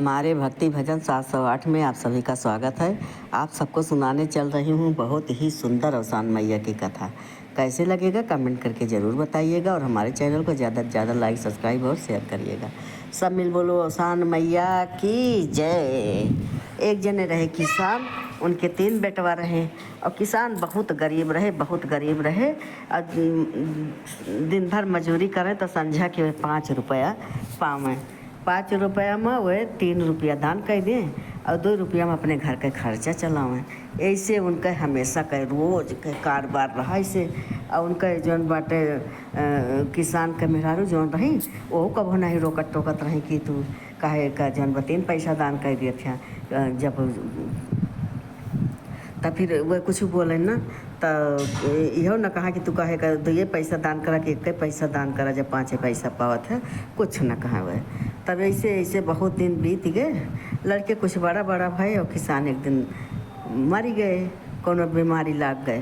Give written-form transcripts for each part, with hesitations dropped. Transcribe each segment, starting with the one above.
हमारे भक्ति भजन 708 में आप सभी का स्वागत है। आप सबको सुनाने चल रही हूँ बहुत ही सुंदर अवसान मैया की कथा। कैसे लगेगा कमेंट करके ज़रूर बताइएगा और हमारे चैनल को ज़्यादा से ज़्यादा लाइक सब्सक्राइब और शेयर करिएगा। सब मिल बोलो अवसान मैया की जय। एक जने रहे किसान, उनके 3 बेटवा रहे और किसान बहुत गरीब रहे, बहुत गरीब रहे। दिन भर मजूरी करें तो संझा के 5 रुपया पावें। 5 रुपया में वे 3 रुपया दान कर दें और 2 रुपया में अपने घर के खर्चा चलावें। ऐसे उनका हमेशा का रोज के कारोबार रहा ऐसे। और उनका जौन बाटे किसान के मेहरारू जौन रही वो कबो नहीं रोकत टोकत रही कि तू काहे का जौन बा 3 पैसा दान कर दिए थे। जब तब फिर वह कुछ बोले ना तो इहो न कहा कि तू कहे का 2 पैसा दान करा कि 1 पैसा दान करा जब 5 पैसा पावत है, कुछ न कहा वह। तब ऐसे ऐसे बहुत दिन बीत गए। लड़के कुछ बड़ा बड़ा भाई और किसान एक दिन मर गए, कोनो बीमारी लाग गए।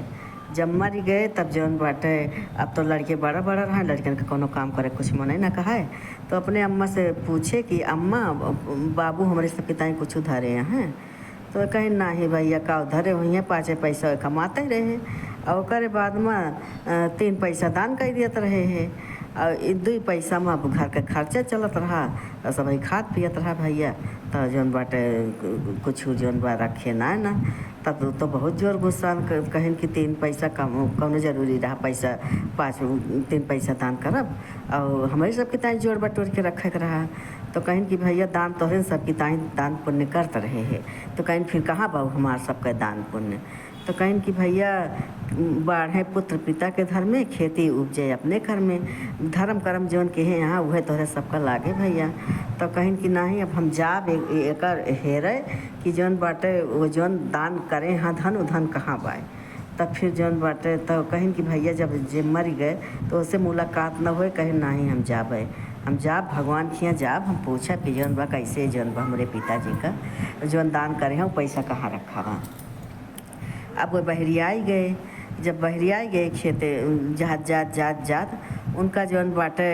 जब मर गए तब जौन बाटे अब तो लड़के बड़ा बड़ा रहा, लड़कन का कोनो काम करे कुछ मने न कहा है। तो अपने अम्मा से पूछे कि अम्मा बाबू हमारे सब पिता कुछ धरे हैं। तो कहीं ना ही भैया का धरे हुई हैं, 5 पैसा कमाते रहे और करे बाद में 3 पैसा दान कर देते रहे हैं और 2 पैसा में अब घर के खर्चा चलत रहा और सब खाद पियत रहा भैया। तो जौन बाटे कुछ जौन बा रखे ना तब तो बहुत जोर गुस्सा कहें कि 3 पैसा कम जरूरी रहा, पैसा 3 पैसा दान करब और हमारे सबके ताई जोड़ बटोर के रखे के रहा। तो कहें कि भैया दान तोहरे सबके ताई दान पुण्य करते रहे हैं। तो कहें फिर कहाँ बाबू हमारे सबका दान पुण्य। तो कहें कि भैया बाढ़े पुत्र पिता के घर में, खेती उपजे अपने घर में, धर्म कर्म जौन के हैं यहाँ वह तोहरे सबका लागे भैया। तो कहें कि नहीं अब हम जाब एक हेरे कि जौन बाटे वो जौन दान करें हाँ धन उधन कहाँ बाए। तब फिर जौन बाटे तो कहें कि भैया जब जे मर गए तो उससे मुलाकात न होए। कहें नहीं हम जाबे, हम जाब भगवान के यहाँ जाब, हम पूछा कि जौन बा कैसे जौन बा हमारे पिताजी का जौन दान करे हैं वो पैसा कहाँ रखा बा। अब वो बहरियाई गए। जब बहरियाई गए खेते जात उनका जौन बाटे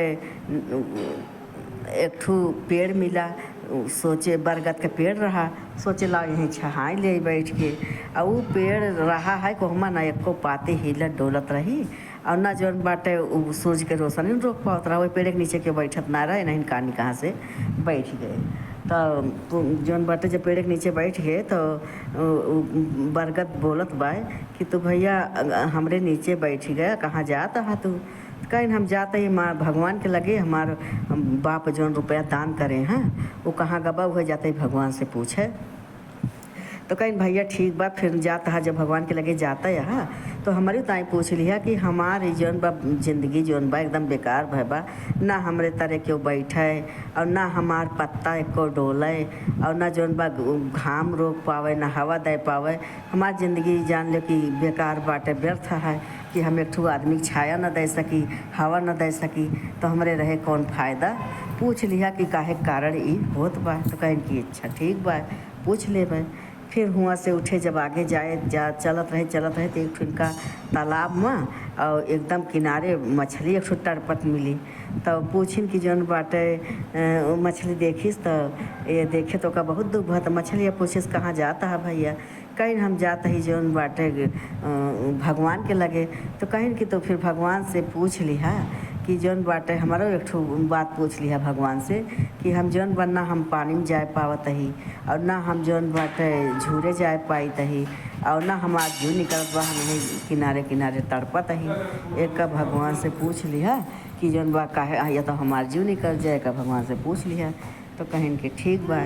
एक ठू पेड़ मिला। सोचे बरगद का पेड़ रहा, सोचे ला यहीं छहाई ले बैठ के। और वो पेड़ रहा है कोहमा ना एको पाते हिलत डोलत रही और ना जौन बाटे सूरज के रोशनी रोक पात रहा। वो पेड़ के नीचे के बैठत ना रहे नहीं कहानी कहाँ से बैठ गए। तो जौन बाटे जब पेड़ के नीचे बैठ गए तो बरगद बोलत बाय कि तू भैया हमरे नीचे बैठ गया, कहाँ जाता है तू। कहीं हम जाते ही माँ भगवान के लगे हमार बाप जौन रुपया दान करे हैं वो कहाँ गबा हुआ जाते ही भगवान से पूछे। तो कहीं भैया ठीक बा फिर जाता है जब भगवान के लगे जाता है तो हमारी ताई पूछ लिया कि हमारी जौन बा जिंदगी जौन बा एकदम बेकार भय बा, ना हमरे तरह क्यों बैठे और ना हमार पत्ता एको डोले और ना जौन बा घाम रोक पावे ना हवा दे पावे। हमार जिंदगी जान लो कि बेकार बाटे, व्यर्थ है कि हम एक ठू आदमी छाया न दे सकी, हवा न दे सकी तो हमरे रहे कौन फ़ायदा। पूछ लिया कि काहे कारण ई होत बा। तो कहें कि अच्छा ठीक बा पूछ लेबै। फिर हुआ से उठे जब आगे चलत रहे तो एक ठुनका तालाब में और एकदम किनारे मछली एक टरपत मिली। तो पूछिन कि जौन बाटे मछली देखिस तो ये देखे तो का बहुत दुख भा। मछली पूछिस कहाँ जाता है भैया। कहीं हम जाते ही जौन बाटे भगवान के लगे। तो कहीं कि तो फिर भगवान से पूछ लिहा कि जौन बाटे हमारा एक ठो बात पूछ लिया भगवान से कि हम जौन बनना हम पानी में जाए पावत ही और ना हम जौन बाटे झूरे जाए पाई तही और ना हमार जू निकलत बा, हम किनारे किनारे तड़पत ही। एक का भगवान से पूछ लिया कि जौन बा काहे या तो हमार जू निकल जाए का भगवान से पूछ लिया। तो कहें कि ठीक बा,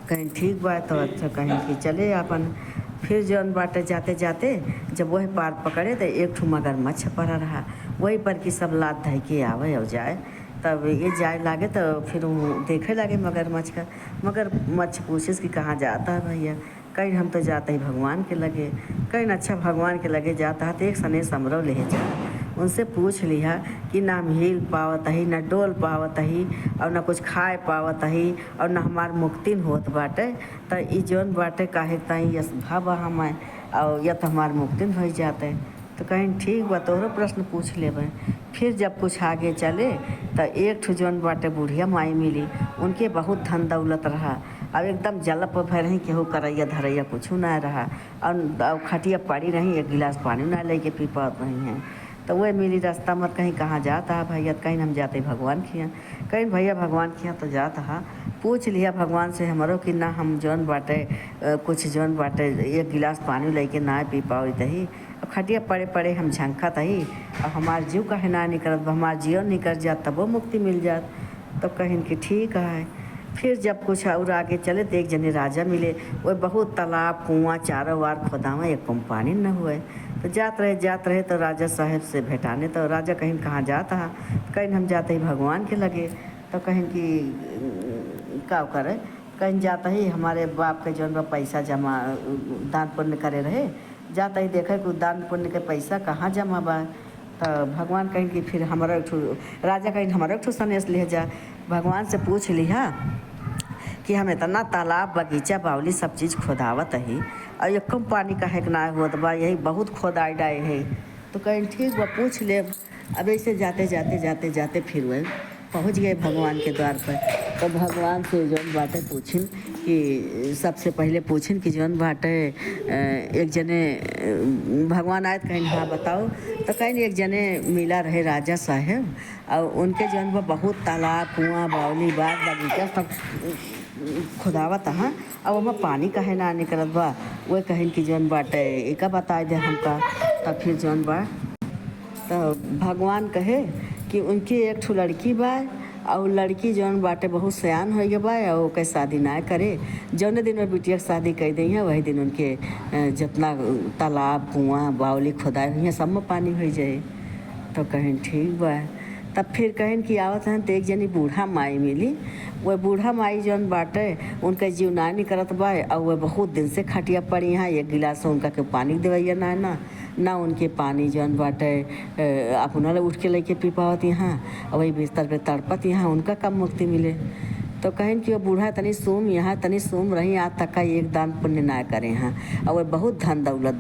कहीं ठीक बा। तो अच्छा कहें कि चले अपन। फिर जौन बाटे जाते जाते जब वही पार पकड़े तो एक ठू मगरमच्छ पड़ा रहा। वही पर कि सब लात धइ के आवे और जाए। तब ये जाए लागे तो फिर वो देखे लागे मगरमच्छ का। मगरमच्छ पूछिस कि कहाँ जाता है भैया। कहीं हम तो जाते ही भगवान के लगे। कहीं अच्छा भगवान के लगे जाता है तो एक सने समरो ले जा। उनसे पूछ लिया कि ना हम हिल पावत ही, ना डोल पावत ही और ना कुछ खाए पावत ही और ना हमार मुक्तिन होत बाटे। तो ई जौन बाटे काहे ताई यस भावा हम और या तो हमार मुक्तिन हो जाते। तो कहीं ठीक बा तोहरो प्रश्न पूछ लेबै। फिर जब कुछ आगे चले तो एक ठो जौन बाटे बुढ़िया माई मिली, उनके बहुत धन दौलत रहा। अब एकदम जलप भर रही, केहू करैया धरैया कुछ ना रहा। और खटिया पड़ी रही, एक गिलास पानी ना लेके पी पात नहीं है। तो वह मिली रास्ता मत कहीं कहाँ जाता है भैया, कहीं हम जाते भगवान के यहाँ, कहीं भैया भगवान के यहाँ तो जाता है। पूछ लिया भगवान से हमरो कि ना हम जौन बाटे कुछ जौन बाटे एक गिलास पानी लेके ना पी पाओ तही, अब खटिया पड़े पड़े हम झंखत ही, अब हमार जीव कहे ना निकलत, हमार जीवन निकल जात तब वो मुक्ति मिल जात। तो कहीं कि ठीक है। फिर जब कुछ और आगे चले तो एक जने राजा मिले, वह बहुत तालाब कुआं चारों वार खोदावा, एक कम पानी न हुए। तो जात रहे तो राजा साहब से भेटाने, तो राजा कहीं कहाँ जाता है, कहीं हम जाते ही भगवान के लगे। तो कहीं कि क्या करे, कहीं जाता ही हमारे बाप के जौन पैसा जमा दान पुण्य करे रहे, जाता ही देखे कि दान पुण्य के पैसा कहाँ जमा बा। तो भगवान कहीं कि फिर हमारा राजा कहीं हमारा एक ठो सनेस ले जा, भगवान से पूछ लिया कि हम इतना तालाब बगीचा बावली सब चीज़ खोदावत है और एक कम पानी काहे के ना होत बा, यही बहुत खोदाई डाए है। तो कहीं ठीक बा पूछ ले। अब ऐसे जाते जाते जाते जाते फिर वह पहुँच गए भगवान के द्वार पर। तो भगवान से जौन बाटे पूछिन कि सबसे पहले पूछिन कि जौन बाटे एक जने भगवान आए कहीं हाँ बताओ। तो कहीं एक जने मिला रहे राजा साहब, और उनके जौन बा बहुत तालाब कुआं बावली बाग बगीचा सब खुदावत हाँ, अब वहाँ पानी काहे ना निकलत बा। वह कहीं कि जौन बाटे एक बता दे हमका। तब फिर जौन बा तो भगवान कहे कि उनकी एक ठो लड़की बा, और लड़की जौन बाटे बहुत सयान हो गया बा, और ओके शादी ना करे। जौने दिन में बिटिया शादी कर दी है वही दिन उनके जितना तालाब कुआं बावली खुदाई हुई है सब में पानी हो जाए। तो कहीं ठीक बा। तब फिर कहीं कि आवत हैं तो एक जनी बूढ़ा माई मिली, वह बूढ़ा माई जौन बाटे उनका जीवनानी करत बा, और वह बहुत दिन से खटिया पड़ी यहाँ, एक गिलास उनका के पानी देवैया ना उनके पानी जौन बाटे अपना उठ के लेके पी पावत यहाँ, और वही बिस्तर पे तड़पत यहाँ, उनका कब मुक्ति मिले। तो कहें कि वो बूढ़ा तनी सोम यहाँ तनी सोम रही, आज तक का एक दान पुण्य ना करें हैं, और वह बहुत धन दौलत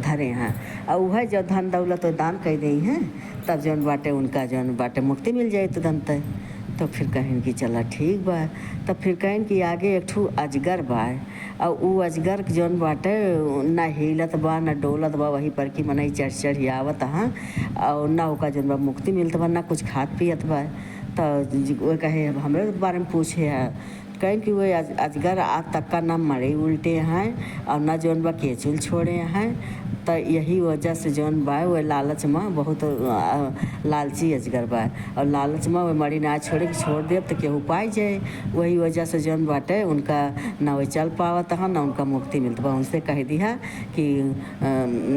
धरे हैं, और वह जब धन दौलत वो दान कर दी हैं तब जौन बाटे उनका जौन बाटे मुक्ति मिल जाए तुरंत। तो फिर कहें कि चला ठीक बा। तब फिर कहें कि आगे एक ठो अजगर बा, और वो अजगर जौन बाटे ना हिलत बा ना डोलत बा, वही पर कि मनई चढ़ आवत हाँ, और ना ओका जौन बा मुक्ति मिलत बा ना कुछ खात पियत बा। तो वो कहे हमारे बारे में पूछे है, कहें कि वो अजगर आज तक का ना मरे उल्टे हैं और ना जौन बा केचुल छोड़े हैं। तो यही वजह से जौन बा वो लालच में बहुत लालची अजगर बा, और लालच में वो मरी ना छोड़े कि छोड़ दे तो केहू पाई जाए। वही वजह से जौन बाटे उनका ना वो चल पावत है ना उनका मुक्ति मिलता बा। उनसे कह दिया कि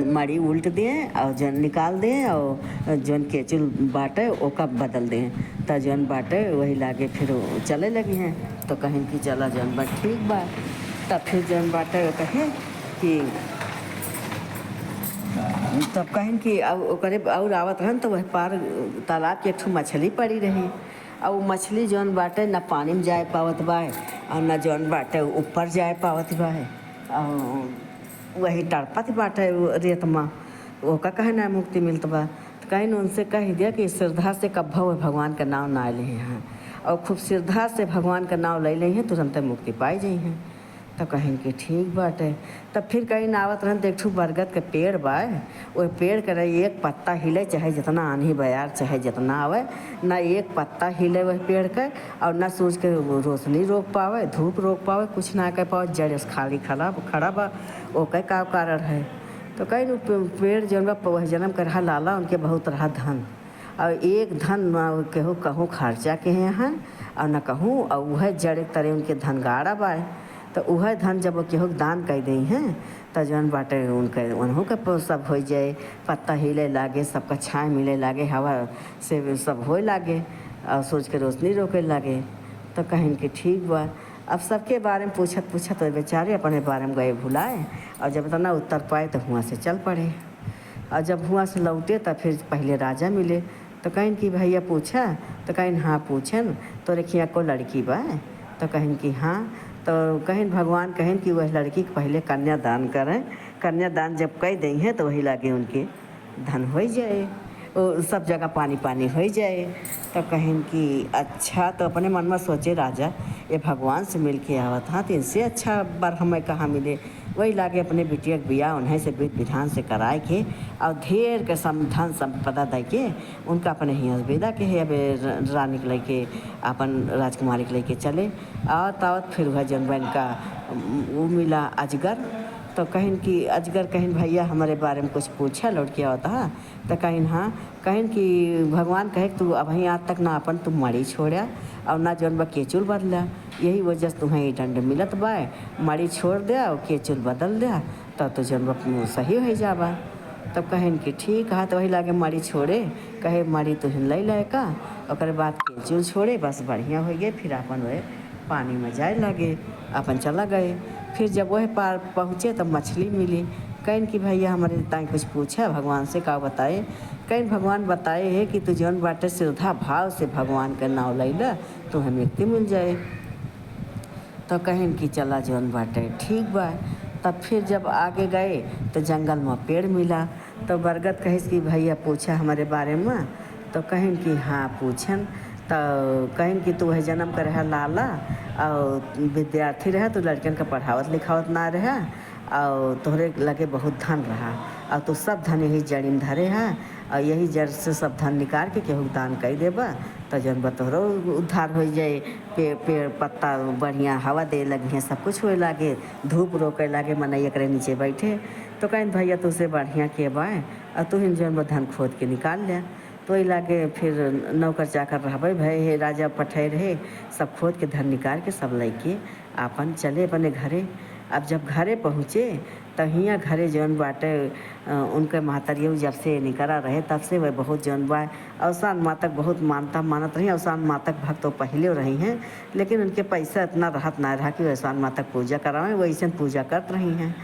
मरी उल्ट दें और जौन निकाल दें, और जौन केचुल बाटे ओका बदल दें। तो जौन बाटे वही लागे फिर चले लगी हैं। तो कहें कि चला जौन बा ठीक बा। तब फिर जौन बाटे कहें कि तब कहें कि अब ओकरे और आवत रहन तो वह पार तालाब के एक ठो मछली पड़ी रही, और वो मछली जौन बाटे ना पानी में जाए पावत बा, और ना जौन बाटे ऊपर जाए पावत बा, और वही तड़पत बाटे रेत में, ओका कहे ना मुक्ति मिलत बा। तो कहीं उनसे कह दिया कि श्रद्धा से कब्भव भगवान का नाम ना ले हैं, और खूब श्रद्धा से भगवान का नाम ले लें तुरंत मुक्ति पाई जाइ हैं। तो कहें कि ठीक बाटे। तब फिर कहीं आवत रहन एक ठो बरगद के पेड़ बा, वो पेड़ के एक पत्ता हिले चाहे जितना आंधी बयार चाहे जितना आवे, ना एक पत्ता हिले वह पेड़ के, और ना सूरज के रोशनी रोक पावे धूप रोक पावे कुछ ना कर पावे, जड़ खाली खड़ा बा। ओके का कारण है। तो कहीं पेड़ जौन बा वह जन्म कर रहा लाला उनके बहुत रहा धन, और एक धन ना कहूँ कहूँ खर्चा के हैं और ना कहूँ, और वह जड़ तरह उनके धन गाड़ा बा। तो वह धन जब केहू दान कर दी हैं तो जौन बाटे उनके उन्हों के सब हो जाए, पत्ता हिले लागे, सबका छाँव मिले लागे, हवा से सब होए लागे, और सूरज के रोशनी रोके लागे। तो कहें कि ठीक बा। अब सबके बारे में पूछत तो बेचारे अपने बारे में गए भुलाए, और जब इतना उत्तर पाए तो हुआं से चल पड़े। और जब हुआं से लौटे तो फिर पहले राजा मिले। तो कहें कि भैया पूछा। तो कहें हाँ पूछन तो रेखिया को लड़की बा। तो कहें कि हाँ। तो कहें भगवान कहें कि वह लड़की के पहले कन्यादान करें, कन्यादान जब कर दी हैं तो वही लागे उनके धन हो जाए। वो सब जगह पानी पानी हो जाए। तो कहिन कि अच्छा, तो अपने मन में सोचे राजा ये भगवान से मिल के आवत हाँ, तो इनसे अच्छा बर हमें कहाँ मिले। वही लागे अपने बिटिया के बियाह उन्हें से विधि विधान से कराए के और ढेर के धन संपदा दे के उनका अपने हियाँ विदा के है। अब रानी के लेके अपन राजकुमारी के लेके चले। आवत आवत फिर वह जन बन का वो मिला अजगर। तो कहिन कि अजगर कहिन भैया हमारे बारे में कुछ पूछा लौट के आवता है। तो कहिन हाँ, कहिन कि भगवान कहे तू अभी आज तक ना अपन तुम मड़ी छोड़ा और ना जौन बा केचुल बदला, यही वजह से तुम्हें दंड मिलत बा। मड़ी छोड़ दे और केचुल बदल दे तब तो जौन बा सही हो जाबा। तब कहिन कि ठीक है। तो वही लागे मड़ी छोड़े, कहे मड़ी तो हिल ले का और बाद केचुल छोड़े, बस बढ़िया हो गए। फिर अपन वह पानी में जाए लगे, अपन चला गए। फिर जब वह पार पहुँचे तब मछली मिली। कहिन कि भैया हमारे ताई कुछ पूछा भगवान से का बताए। कहिन भगवान बताए है कि तू जौन बाटे श्रद्धा भाव से भगवान का नाव लैला तुम्हें मुक्ति मिल जाए। तो कहिन कि चला जौन बाटे ठीक बा। तब फिर जब आगे गए तो जंगल में पेड़ मिला। तो बरगद कहिस कि भैया पूछा हमारे बारे में। तो कहिन कि हाँ पूछन। तो कहिन कि तू वह जन्म कर रहा लाला और विद्यार्थी रहा, तो लड़कियन का पढ़ावत लिखावत ना रहा और तोहरे लगे बहुत धन रहा और तू सब धन यही जड़ी में धरे है और यही जड़ से सब धन निकाल के केहू दान कर देबा तो जन बतोहरो उद्धार हो जाए। पेड़ पत्ता बढ़िया हवा दे लगी है, सब कुछ होए लागे, धूप रोके लागे, मनई एकरे नीचे बैठे। तो कहिन भैया तुझसे बढ़िया के बाए और तू हिन जन धन खोद के निकाल ले। तो वही लागे फिर नौकर चाकर रहबे भय हे, राजा पठे रहे, सब खोद के धन निकाल के सब लेके अपन चले अपने घरे। अब जब घरे पहुँचे तो हियाँ घरे जौन बाटे उनके महतरियों जब से निकला रहे तब से वह बहुत जौन बा अवसान मातक बहुत मानता मानत रही। अवसान मातक भक्त तो पहले रही हैं, लेकिन उनके पैसा इतना रहत ना रहा कि अवसान मातक पूजा करावें, वैसे पूजा करत रही हैं।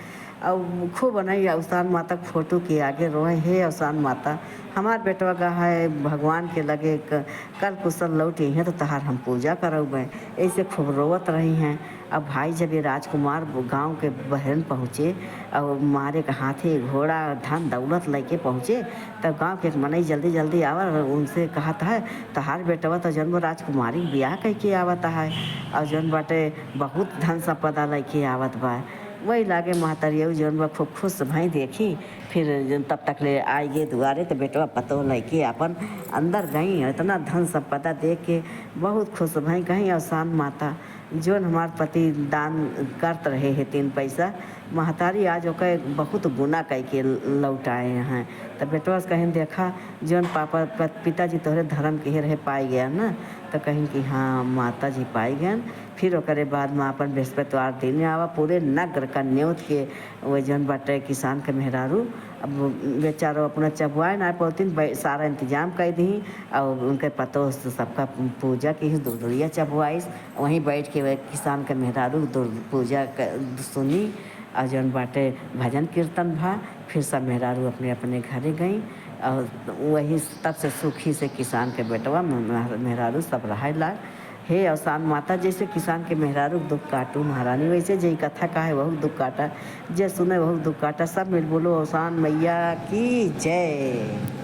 और खूब बनाई अवसान माता फोटो के आगे रोए, हे अवसान माता हमार बेटवा का है भगवान के लगे कल कुशल लौटे हैं तो तहार हम पूजा करौबे, ऐसे खूब रोवत रही हैं। अब भाई जब ये राजकुमार गांव के बहन पहुँचे और मारे के हाथी घोड़ा धन दौलत लेके पहुँचे, तब गांव के एक मनई जल्दी जल्दी आवा उनसे कहत है तहार बेटवा तो जन्म राजकुमारी ब्याह कह के आवत है और जौन बाटे बहुत धन संपदा लेके आवत बा। वही लागे महतरिया जौन बा खूब खुश भई देखी। फिर तब तक ले आई गए दुआरे तो बेटवा पतो लेके अपन अंदर गई। इतना धन संपदा देख के बहुत खुश भई, कहीं अवसान माता जौन हमार पति दान करत रहे है 3 पैसा महतारी आज ओके बहुत गुना कह के लौटाए हैं। तब बेटवा से कहीं देखा जौन पापा पिताजी तोहरे धर्म के रहे पाई गया ना। तो कहीं कि हाँ माता जी पाई गए। फिर ओकरे बाद में अपन बृहस्पतिवार दिन आवा पूरे नगर का न्योत के वो जौन बाटे किसान के मेहरारू अब बेचारो अपना चबुआए ना पौतीन सारा इंतजाम कर दी और उनके पतो सबका पूजा की दूरिया चबुआईस। वहीं बैठ के वह किसान के मेहरारू पूजा सुनी और जौन बाटे भजन कीर्तन भा। फिर सब मेहरारू अपने अपने घरे गई और वही तब से सुखी से किसान के बेटवा मेहरारू सब रहे ला। हे अवसान माता जैसे किसान के मेहरारू दुख काटू महारानी, वैसे जय कथा का है वह दुख काटा, जे सुने वह दुख काटा। सब मिल बोलो अवसान मैया की जय।